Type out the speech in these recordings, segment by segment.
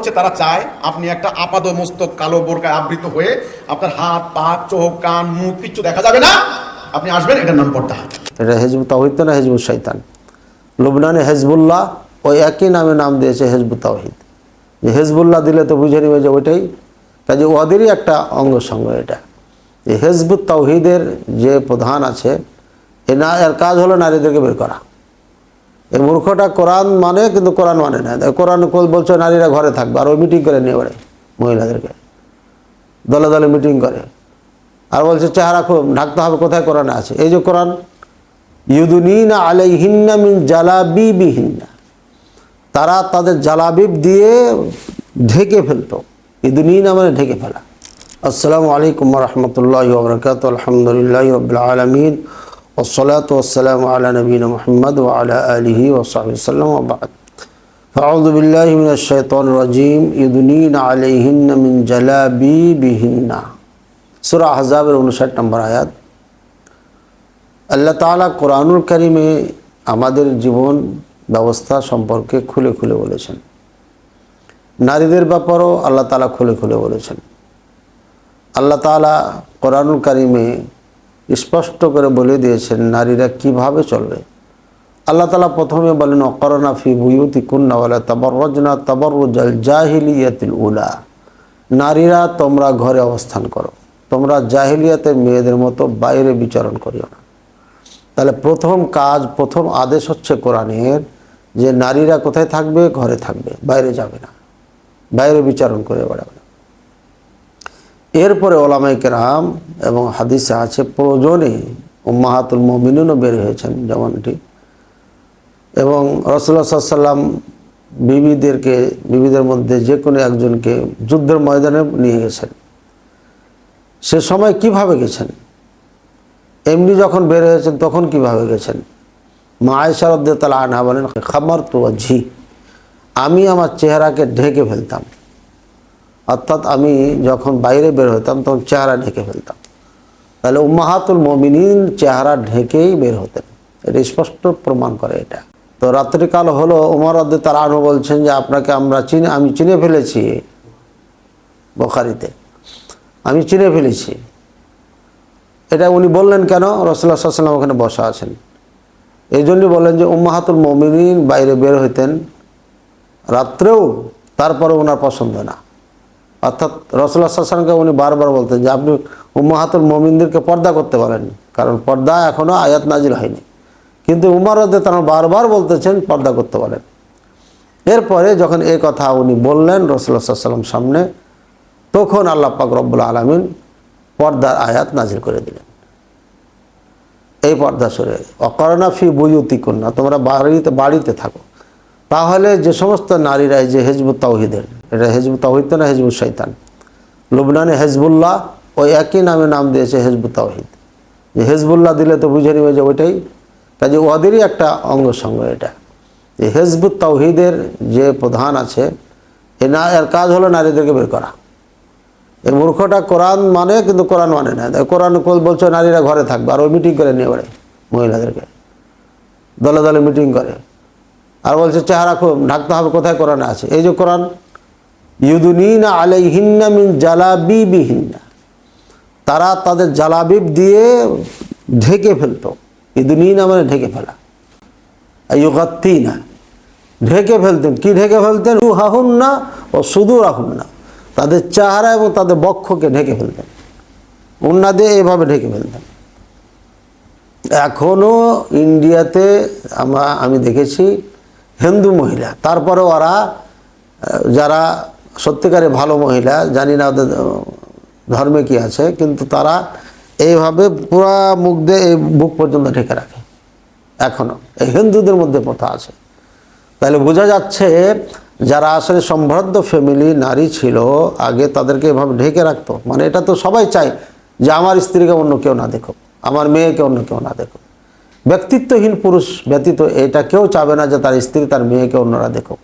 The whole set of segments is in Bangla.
হচ্ছে তারা চায় আপনি একটা আপাদমস্তক কালো বোরকায় আবৃত হয়ে আপনার হাত পা চোখ কান মুখ কিচ্ছু দেখা যাবে না, আপনি আসবেন, এটার নাম পর্দা। এটা হেজবুত তাওহীদ না হেজবুত শয়তান। লুবনানে হেজবুল্লাহ ওই একই নামে নাম দিয়েছে হেজবুত তাওহীদ। যে হেজবুল্লাহ দিলে তো বুঝে নিবে যে ওইটাই, কাজে ওদেরই একটা অঙ্গ সঙ্গ এটা। এই হেজবুত তাওহীদের যে প্রধান আছে এর কাজ হলো নারীদেরকে বের করা। এই মূর্খটা কোরআন মানে কিন্তু কোরআন মানে না। কোরআন বলছে নারীরা ঘরে থাকবে, আর ওই মিটিং করে নিয়ে বেড়ে মহিলাদেরকে দলে দলে মিটিং করে, আর বলছে চেহারা খুব ঢাকতে হবে। কোথায় কোরআনে আছে? এই যে কোরআন, ইউদুনিনা আলাইহিন্না মিন জালাবিবিহিন্না, তারা তাদের জালাবিব দিয়ে ঢেকে ফেলতো। ইউদুনিনা মানে ঢেকে ফেলা। আসসালামু আলাইকুম ওয়া রাহমাতুল্লাহি ওয়া বারাকাতুহু। আলহামদুলিল্লাহি রাব্বিল আলামিন ওয়াসসালাতু ওয়াসসালামু আলা নবিয়িনা মুহাম্মদ ওয়া আলা আলিহি ওয়া সাহবিহি সাল্লাম ওয়া বা'দ। ফাআউযু বিল্লাহি মিনাশ শাইতানির রাজীম। ইউদুনিনা আলাইহিন্না মিন জালাবিবিহিন্না, সূরা আহজাবের 59 নম্বর আয়াত। আল্লাহ তাআলা কোরআনুল কারীমে আমাদের জীবন ব্যবস্থা সম্পর্কে খুলে খুলে বলেছেন। নারীদের ব্যাপারেও আল্লাহ তাআলা খুলে খুলে বলেছেন। আল্লাহ তাআলা কোরআনুল কারীমে স্পষ্ট করে বলে দিয়েছেন নারীরা কিভাবে চলবে। আল্লাহ তাআলা প্রথমে বলেন ওয়াকরনা ফি বুয়ুতিকুন্না ওয়ালা তাবাররাজনা তাবাররুজাল জাহিলিয়াতিল উলা, নারীরা তোমরা ঘরে অবস্থান করো, তোমরা জাহিলিয়াতের মেয়েদের মতো বাইরে বিচরণ করিও না। তাহলে প্রথম কাজ, প্রথম আদেশ হচ্ছে কোরআনের যে নারীরা কোথায় থাকবে? ঘরে থাকবে, বাইরে যাবে না, বাইরে বিচরণ করে বেড়াবে না। এরপরে ওলামায়ে কেরাম এবং হাদিসে আছে প্রয়োজনে উম্মাহাতুল মুমিনুনও বের হয়েছেন যেমনটি, এবং রাসূলুল্লাহ সাল্লাল্লাহু আলাইহি ওয়াসাল্লাম বিবিদের মধ্যে যে কোনো একজনকে যুদ্ধের ময়দানে নিয়ে গেছেন। সে সময় কিভাবে গেছেন? এমনি যখন বের হয়েছেন তখন কিভাবে গেছেন? মা আয়েশা রাদিয়াল্লাহু আনহা বলেন খামারতু ওয়াজহি, আমি আমার চেহারাকে ঢেকে ফেলতাম। অর্থাৎ আমি যখন বাইরে বের হতাম তখন চেহারা ঢেকে ফেলতাম। তাহলে উম্মাহাতুল মুমিনিন চেহারা ঢেকেই বের হতেন, এটা স্পষ্ট প্রমাণ করে এটা। তো রাত্রিকাল হলো, ওমর রাদিয়াল্লাহু আনহু বলছেন যে আপনাকে আমি চিনে ফেলেছি, বুখারীতে আমি চিনে ফেলেছি। এটা উনি বললেন কেন? রাসূলুল্লাহ সাল্লাল্লাহু আলাইহি ওয়াসাল্লাম ওখানে বসা আছেন, এই জন্যই বললেন যে উম্মাহাতুল মুমিনিন বাইরে বের হইতেন রাত্রেও, তারপরে ওনার পছন্দ না। অর্থাৎ রাসূলুল্লাহ সাল্লাল্লাহু আলাইহি ওয়াসাল্লামকে উনি বারবার বলতেন যে আপনি উম্মাহাতুল মুমিনদেরকে পর্দা করতে বলেন, কারণ পর্দা এখনও আয়াত নাজিল হয়নি। কিন্তু উমর রাদিয়াল্লাহু আনহু বারবার বলতেছেন পর্দা করতে বলেন। এরপরে যখন এই কথা উনি বললেন রাসূলুল্লাহ সাল্লাল্লাহু আলাইহি ওয়াসাল্লাম সামনে, তখন আল্লাহ পাক রব্বুল আলামিন পর্দার আয়াত নাজিল করে দিলেন। এই পর্দা সূরা ওয়াকরনা ফি বুয়ুতিকুন্না, তোমরা বাড়িতে থাকো। তাহলে যে সমস্ত নারীরা, এই যে হেজবুত তাওহীদের, এটা হেজবুত তাওহীদ না হেজবুত শয়তান। লুবনানে হেজবুল্লাহ ওই একই নামে নাম দিয়েছে হেজবুত তাওহীদ। যে হেজবুল্লাহ দিলে তো বুঝে নিবে যে ওইটাই, কাজে ওদেরই একটা অঙ্গ সঙ্গ এটা। এই হেজবুত তাওহীদের যে প্রধান আছে এর কাজ হলো নারীদেরকে বের করা। এই মূর্খটা কোরআন মানে কিন্তু কোরআন মানে না। কোরআন বলছে নারীরা ঘরে থাকবে, আর ওই মিটিং করে নিয়ে বেড়ে মহিলাদেরকে দলে দলে মিটিং করে, আর বলছে চেহারা খুব ঢাকতে হবে। কোথায় কোরআনে আছে? এই যে কোরআন, ইউদুনিনা আলাইহিন্না মিন জালাবিবিহিন্না, তারা তাদের জালাবিব দিয়ে ঢেকে ফেলতো। ইউদুনিনা মানে ঢেকে ফেলা, ইউগাত্তিনা ঢেকে ফেলতেন। কি ঢেকে ফেলতেন? রুহাহুন্না ও সুদুরাহুন্না, তাদের চেহারা এবং তাদের বক্ষকে ঢেকে ফেলতেন, উন্না দিয়ে এভাবে ঢেকে ফেলতেন। এখনও ইন্ডিয়াতে আমি দেখেছি হিন্দু মহিলা, তারপরে ওরা যারা সত্যিকারে ভালো মহিলা, জানি না ওদের ধর্মে কি আছে, কিন্তু তারা এইভাবে পুরা মুখ দিয়ে এই বুক পর্যন্ত ঢেকে রাখে। এখনও এই হিন্দুদের মধ্যে প্রথা আছে। তাহলে বোঝা যাচ্ছে যারা আসলে সম্ভ্রান্ত ফ্যামিলি নারী ছিল আগে, তাদেরকে এভাবে ঢেকে রাখতো। মানে এটা তো সবাই চায় যে আমার স্ত্রীকে অন্য কেউ না দেখুক, আমার মেয়েকে অন্য কেউ না দেখুক। ব্যক্তিত্বহীন পুরুষ ব্যতীত এটা কেউ চাবে না যে তার স্ত্রী তার মেয়েকে অন্যরা দেখুক।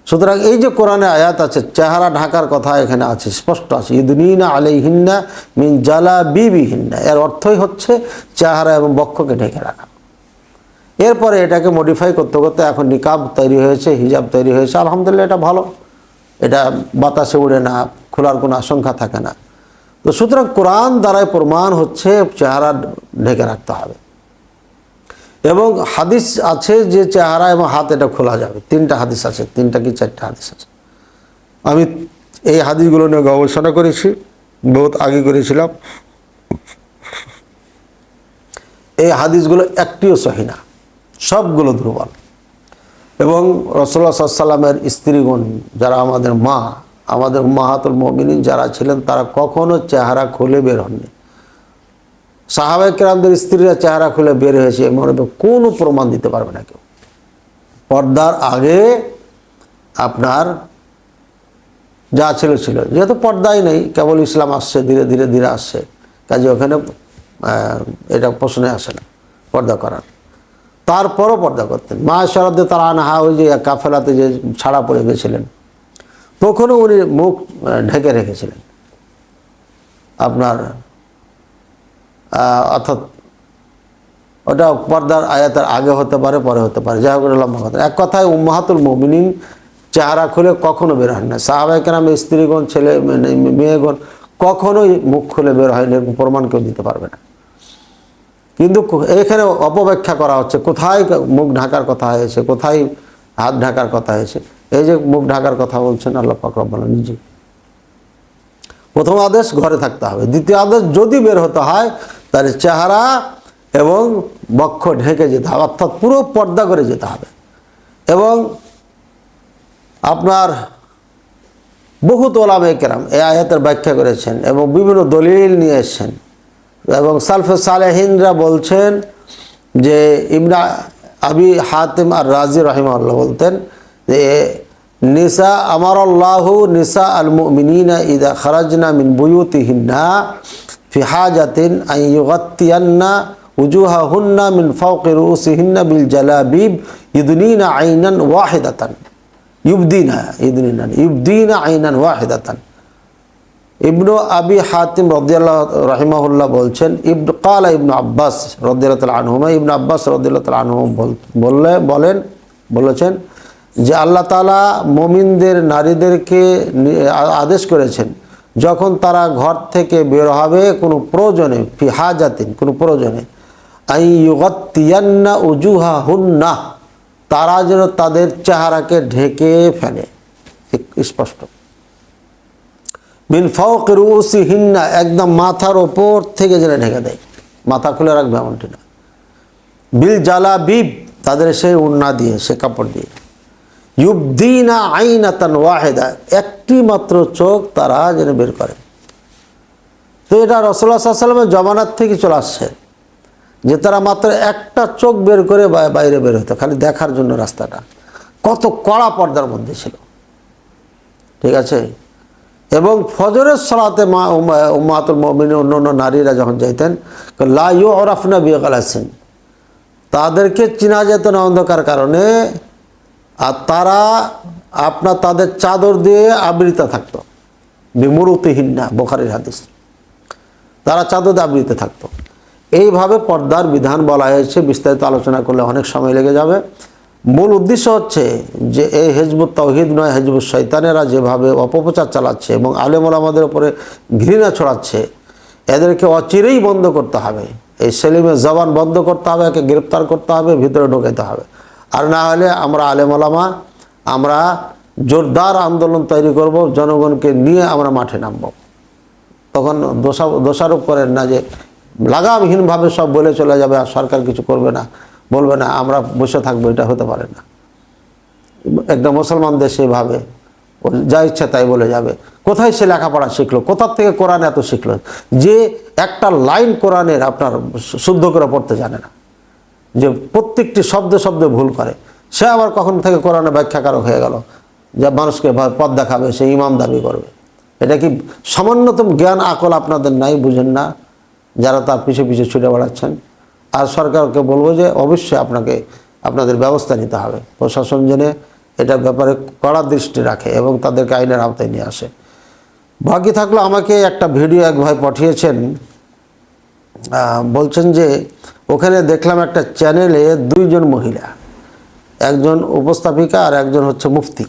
সুতরাং এই যে কোরআনে আয়াত আছে, চেহারা ঢাকার কথা এখানে আছে, স্পষ্ট আছে, ইউদুনিনা আলাইহিন্না মিন জালাবিবিহিন্না, এর অর্থই হচ্ছে চেহারা এবং বক্ষকে ঢেকে রাখা। এরপরে এটাকে মডিফাই করতে করতে এখন নিকাব তৈরি হয়েছে, হিজাব তৈরি হয়েছে। আলহামদুলিল্লাহ, এটা ভালো, এটা বাতাসে উড়ে না, খোলার কোনো আশঙ্কা থাকে না। তো সুতরাং কোরআন দ্বারাই প্রমাণ হচ্ছে চেহারা ঢেকে রাখতে হবে। এবং হাদিস আছে যে চেহারা এবং হাত এটা খোলা যাবে, 3টা হাদিস আছে, 3টা কি 4টা হাদিস আছে। আমি এই হাদিসগুলো নিয়ে গবেষণা করেছি, বহুত আগে করেছিলাম। এই হাদিসগুলো একটিও সহি না, সবগুলো দুর্বল। এবং রাসূলুল্লাহ সাল্লাল্লাহু আলাইহি ওয়াসাল্লামের স্ত্রীগণ যারা আমাদের মা, আমাদের উম্মাহাতুল মুমিনিন যারা ছিলেন, তারা কখনো চেহারা খুলে বের হননি। সাহাবায়ে কেরামদের স্ত্রীরা চেহারা খুলে বের হয়েছে এমন কোনো প্রমাণ দিতে পারবে না কেউ। পর্দার আগে আপনার যা ছিল ছিল, যেহেতু পর্দাই নেই, কেবল ইসলাম আসছে, ধীরে ধীরে ধীরে আসছে, কাজে ওখানে এটা প্রশ্নে আসে না পর্দা করার। তারপরও পর্দা করতেন। মা আয়েশা রাদিয়াল্লাহু আনহা ওই যে কাফেলাতে যে ছাড়া পড়ে গেছিলেন, তখনও উনি মুখ ঢেকে রেখেছিলেন আপনার, অর্থাৎ ওটা পর্দার আয়াতের আগে হতে পারে, পরে হতে পারে, যাই হোক লম্বা কথা। এক কথায় উম্মাহাতুল মুমিনিন চেহারা খুলে কখনো বের হয় না। সাহাবায়ে কেরামের স্ত্রীগণ, ছেলে মেয়েগণ কখনোই মুখ খুলে বের হয়নি, এরকম প্রমাণ কেউ দিতে পারবে না। কিন্তু এখানে অপব্যাখ্যা করা হচ্ছে, কোথায় মুখ ঢাকার কথা হয়েছে, কোথায় হাত ঢাকার কথা হয়েছে। এই যে মুখ ঢাকার কথা বলছেন আল্লাহ পাক রব্বুল আলামিন নিজে। প্রথম আদেশ ঘরে থাকতে হবে, দ্বিতীয় আদেশ যদি বের হতে হয় তাহলে চেহারা এবং বক্ষ ঢেকে যেতে হবে, অর্থাৎ পুরো পর্দা করে যেতে হবে। এবং আপনার বহুত ওলামায়ে কেরাম এই আয়াতের ব্যাখ্যা করেছেন এবং বিভিন্ন দলিল নিয়ে এসেছেন। এবং সালফে সালেহিনরা বলছেন যে ইবনে আবি হাতিম আর রাজি রাহিমাহুল্লাহ বলতেন যে নিসা আমারাল্লাহু নিসা আল মুমিনিনা ইদা খারাজনা মিন বুয়ুতিহিন্না ফি হাজাতিন আন ইউগাত্তিয়ান্না উজুহাহুন্না মিন ফাওকি রুউসিহিন্না বিল জালাবিব ইউদনিনা আইনান ওয়াহিদাতান ইউবদিনা আইনান ওয়াহিদাতান। ইবনু আবি হাতিম রাদিয়াল্লাহু রাহিমাহুল্লাহ বলছেন কালা ইবনু আব্বাস রাদিয়াল্লাহু তাআলা আনহুমা, ইবনু আব্বাস রাদিয়াল্লাহু তাআলা আনহু বলেছেন যে আল্লাহ তাআলা মুমিনদের নারীদেরকে আদেশ করেছেন যখন তারা ঘর থেকে বের হবে কোনো প্রয়োজনে, ফি হাজাতিন কোনো প্রয়োজনে, আই ইউগাত্তিয়ান্না উজুহাহুন্না তারা যেন তাদের চেহারাকে ঢেকে ফেলে, স্পষ্ট। মিন ফাওকি রুউসিহিন্না একদম মাথার ওপর থেকে যেন ঢেকে দেয়, মাথা খুলে রাখবে এমনটি না। বিল জালাবিব তাদের সেই ওড়না দিয়ে, সে কাপড় দিয়ে। ইউবদিনা আইনাতান ওয়াহিদা একটি মাত্র চোখ তারা যেন বের করে। তো এটা রাসূলুল্লাহ সাল্লাল্লাহু আলাইহি ওয়াসাল্লামের জমানার থেকে চলে আসছে যে তারা মাত্র একটা চোখ বের করে বাইরে বের হতো, খালি দেখার জন্য রাস্তাটা। কত কড়া পর্দার মধ্যে ছিল, ঠিক আছে। এবং ফজরের সালাতে উম্মাহাতুল মুমিনিন অন্য নারীরা যখন যাইতেন, লা ইউরাফনা বিগালাসিন তাদেরকে চিনা যেত না অন্ধকার কারণে, আর তারা আপনার তাদের চাদর দিয়ে আবৃত থাকতো, বিমুরুতিহিন্না বুখারীর হাদিস, তারা চাদর দিয়ে আবৃত থাকতো। এইভাবে পর্দার বিধান বলা হয়েছে, বিস্তারিত আলোচনা করলে অনেক সময় লেগে যাবে। মূল উদ্দেশ্য হচ্ছে যে এই হিজবুত তাওহীদ নয়, হিজবুত শয়তানেরা যেভাবে অপপ্রচার চালাচ্ছে এবং আলেম ওলামাদের উপরে ঘৃণা ছড়াচ্ছে, এদেরকে অচিরেই বন্ধ করতে হবে। এই সেলিমের জবান বন্ধ করতে হবে, একে গ্রেপ্তার করতে হবে, ভিতরে ঢোকাতে হবে। আর না হলে আমরা আলেম ওলামা আমরা জোরদার আন্দোলন তৈরি করব, জনগণকে নিয়ে আমরা মাঠে নামব। তখন দোষারোপ করেন না যে লাগামহীনভাবে সব বলে চলে যাবে আর সরকার কিছু করবে না, বলবে না, আমরা বসে থাকবো, এটা হতে পারে না। একটা মুসলমান দেশে এভাবে যা ইচ্ছা তাই বলে যাবে। কোথায় সে লেখাপড়া শিখলো, কোথার থেকে কোরআন এত শিখলো যে একটা লাইন কোরআনের আপনার শুদ্ধ করে পড়তে জানে না, যে প্রত্যেকটি শব্দে শব্দে ভুল করে, সে আবার কখন থেকে কোরআনের ব্যাখ্যাকারক হয়ে গেল, যা মানুষকে পথ দেখাবে, সে ইমাম দাবি করবে। এটা কি সামান্যতম জ্ঞান আকল আপনাদের নাই, বুঝেন না যারা তার পিছে পিছে ছুটে বেড়াচ্ছেন? আর সরকারকে বলবো যে অবশ্যই আপনাদের ব্যবস্থা নিতে হবে, প্রশাসন জেনে এটার ব্যাপারে কড়া দৃষ্টি রাখে এবং তাদেরকে আইনের আওতায় নিয়ে আসে। বাকি থাকলো আমাকে একটা ভিডিও এক ভাই পাঠিয়েছেন, বলছেন যে ওখানে দেখলাম একটা চ্যানেলে দুইজন মহিলা, একজন উপস্থাপিকা আর একজন হচ্ছে মুফতি,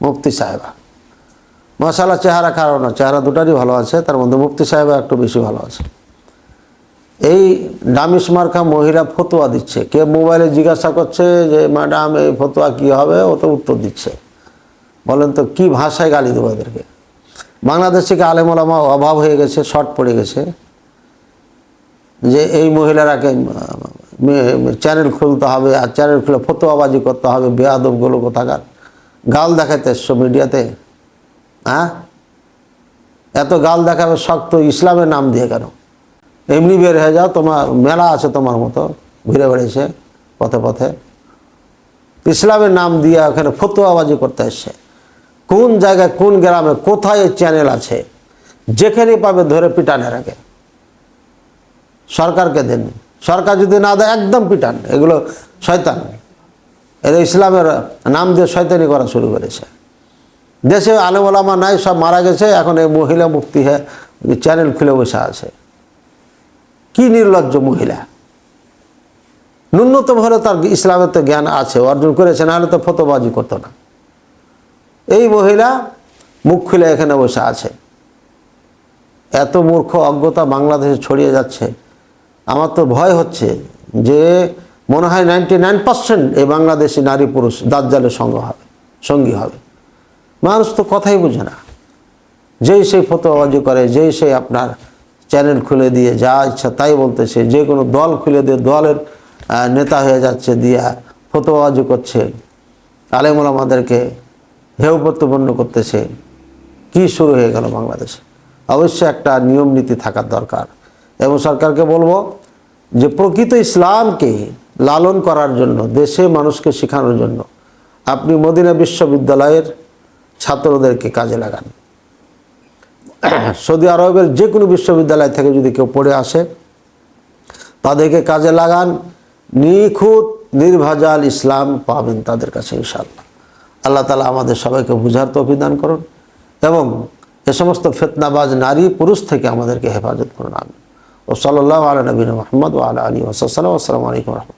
মুফতি সাহেবা মাশাআল্লাহ, চেহারা খারাপ না, চেহারা দুটারই ভালো আছে, তার মধ্যে মুফতি সাহেবা একটু বেশি ভালো আছে। এই ডামিস মার্কা মহিলা ফতোয়া দিচ্ছে, কে মোবাইলে জিজ্ঞাসা করছে যে ম্যাডাম এই ফতোয়া কী হবে, ও তো উত্তর দিচ্ছে। বলেন তো কী ভাষায় গালি দেবো এদেরকে? বাংলাদেশে কি আলেম ওলামা অভাব হয়ে গেছে, শর্ট পড়ে গেছে যে এই মহিলারাকে চ্যানেল খুলতে হবে আর চ্যানেল খুলে ফতোয়াবাজি করতে হবে? বেয়াদবগুলো কোথাকার, গাল দেখাতে এসছো মিডিয়াতে, হ্যাঁ? এত গাল দেখাবে শক্ত ইসলামের নাম দিয়ে কেন? এমনি বের হয়ে যাও, তোমার মেলা আছে তোমার মতো ঘুরে বেড়েছে পথে পথে, ইসলামের নাম দিয়ে ওখানে ফতোয়াবাজি করতে এসছে। কোন জায়গায়, কোন গ্রামে, কোথায় চ্যানেল আছে? যেখানে পাবে ধরে পিটানে রাখে। সরকারকে দেন, সরকার যদি না দেয় একদম পিটান। এগুলো শয়তান, এরা ইসলামের নাম দিয়ে শয়তানি করা শুরু করেছে। দেশে আলেম ওলামা নাই, সব মারা গেছে, এখন এই মহিলা মুফতি হ্যাঁ চ্যানেল খুলে বসে আছে। কি নির্লজ্জ মহিলা! ন্যূনতম হলে তার ইসলামের তো জ্ঞান আছে, অর্জন করেছে, নাহলে তো ফতোবাজি করতো না। এই মহিলা মুখ খুলে এখানে বসে আছে। এত মূর্খ অজ্ঞতা বাংলাদেশে ছড়িয়ে যাচ্ছে, আমার তো ভয় হচ্ছে যে মনে হয় 99% এই বাংলাদেশি নারী পুরুষ দাজ্জালের সঙ্গী হবে। মানুষ তো কথাই বোঝে না, যেই সেই ফতোয়াবাজি করে, যেই সেই আপনার চ্যানেল খুলে দিয়ে যা ইচ্ছা তাই বলতেছে, যে কোনো দল খুলে দিয়ে দলের নেতা হয়ে যাচ্ছে, দিয়া ফতোয়াবাজি করছে, আলেম ওলামাদেরকে হেয় প্রতিপন্ন করতেছে। কি শুরু হয়ে গেল বাংলাদেশে? অবশ্যই একটা নিয়ম নীতি থাকার দরকার, এবং সরকারকে বলবো যে প্রকৃত ইসলামকে লালন করার জন্য, দেশে মানুষকে শেখানোর জন্য আপনি মদিনা বিশ্ববিদ্যালয়ের ছাত্রদেরকে কাজে লাগান। সৌদি আরবের যে কোনো বিশ্ববিদ্যালয় থেকে যদি কেউ পড়ে আসে তাদেরকে কাজে লাগান, নিখুঁত নির্ভেজাল ইসলাম পাবেন তাদের কাছে ইনশাআল্লাহ। আল্লাহ তাআলা আমাদের সবাইকে বুঝার তৌফিক দান করুন এবং এ সমস্ত ফিতনাবাজ নারী পুরুষ থেকে আমাদেরকে হেফাজত করুন। আমিন। ও সাল্লাল্লাহু আলা নবিয়িনা মুহাম্মদ ওয়া আলা আলিহি ওয়া সাল্লাম। আসসালামু আলাইকুম ওয়া রাহমাতুল্লাহ।